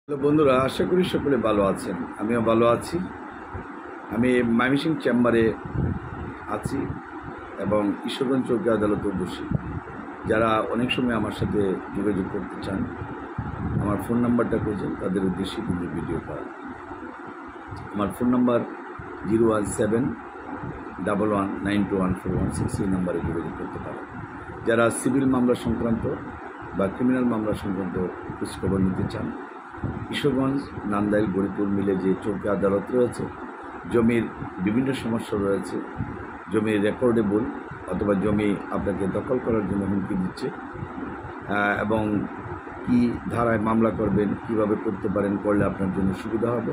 Hello বন্ধুরা, আশা করি সকলে ভালো আছেন। আমিও ভালো আছি। আমি ময়মনসিংহ চেম্বারে আছি এবং ঈশ্বরগঞ্জ চৌকি আদালতেও বসি। যারা অনেক সময় আমার সাথে যোগাযোগ করতে চান, আমার ফোন নাম্বারটা খুঁজেন, তাদের উদ্দেশ্যে কিন্তু ভিডিও করা। আমার ফোন নাম্বার 01711921416, এই নাম্বারে যোগাযোগ করতে পারেন। যারা সিভিল মামলা সংক্রান্ত বা ক্রিমিনাল মামলা সংক্রান্ত খোঁজখবর নিতে চান, ঈশ্বরগঞ্জ, নান্দাইল, গরিপুর মিলে যে চৌকি আদালত রয়েছে, জমির বিভিন্ন সমস্যা রয়েছে, জমির রেকর্ডেবল অথবা জমি আপনাকে দখল করার জন্য হুমকি দিচ্ছে এবং কি ধারায় মামলা করবেন, কিভাবে করতে পারেন, করলে আপনার জন্য সুবিধা হবে,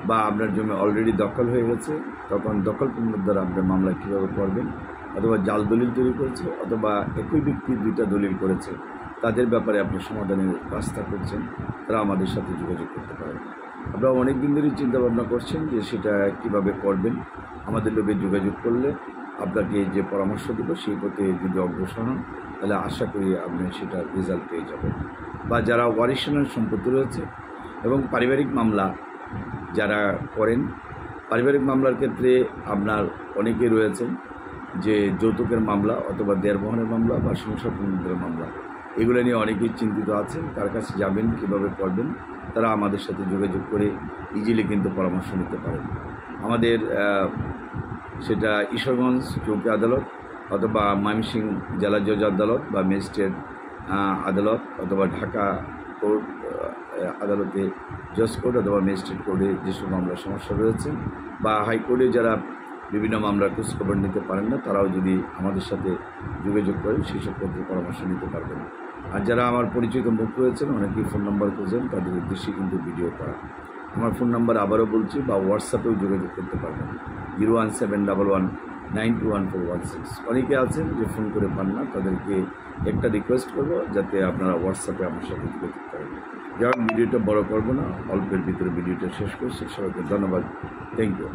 বা আপনার জমি অলরেডি দখল হয়ে গেছে, তখন দখল পুনরুদ্ধার আপনার মামলা কীভাবে করবেন, অথবা জাল দলিল তৈরি করেছে অথবা একই ব্যক্তি দুইটা দলিল করেছে, তাদের ব্যাপারে আপনি সমাধানের রাস্তা করছেন, তারা আমাদের সাথে যোগাযোগ করতে পারেন। আপনারা অনেক দিন ধরেই চিন্তাভাবনা করছেন যে সেটা কিভাবে করবেন। আমাদের লোকে যোগাযোগ করলে আপনাকে যে পরামর্শ দেবো সেই পথে যদি অগ্রসর হন, তাহলে আশা করি আপনি সেটার রেজাল্ট পেয়ে যাবেন। বা যারা ওয়ারিশনাল সম্পত্তি রয়েছে এবং পারিবারিক মামলা যারা করেন, পারিবারিক মামলার ক্ষেত্রে আপনার অনেকে রয়েছেন যে যৌতুকের মামলা অথবা দেড় বহনের মামলা বা সংসার পুনরুদ্ধারের মামলা, এগুলো নিয়ে অনেকেই চিন্তিত আছেন। কার কাছে যাবেন, কীভাবে করবেন, তারা আমাদের সাথে যোগাযোগ করে ইজিলি কিন্তু পরামর্শ নিতে পারেন। আমাদের সেটা ঈশ্বরগঞ্জ চৌকি আদালত অথবা ময়মনসিংহ জেলা জজ আদালত বা ম্যাজিস্ট্রেট আদালত অথবা ঢাকা কোর্ট আদালতে জজ কোর্ট অথবা ম্যাজিস্ট্রেট কোর্টে যেসব মামলার সমস্যা রয়েছে, বা হাইকোর্টে যারা বিভিন্ন মামলার খোঁজখবর নিতে পারেন না, তারাও যদি আমাদের সাথে যোগাযোগ করেন সেই সব ক্ষেত্রে পরামর্শ নিতে পারবেন। আর যারা আমার পরিচিত মুখ রয়েছেন, অনেকেই ফোন নাম্বার খুঁজেন, তাদের উদ্দেশ্যে কিন্তু ভিডিও করা। আমার ফোন নাম্বার আবারও বলছি, বা হোয়াটসঅ্যাপেও যোগাযোগ করতে পারবেন 01711921416। অনেকে আছেন যে ফোন করে পান না, তাদেরকে একটা রিকোয়েস্ট করবো যাতে আপনারা হোয়াটসঅ্যাপে আমার সাথে যোগাযোগ করেন। যাই হোক, ভিডিওটা বড় করবো না, অল্পের ভিতরে ভিডিওটা শেষ করছি। সবাইকে ধন্যবাদ। Thank you.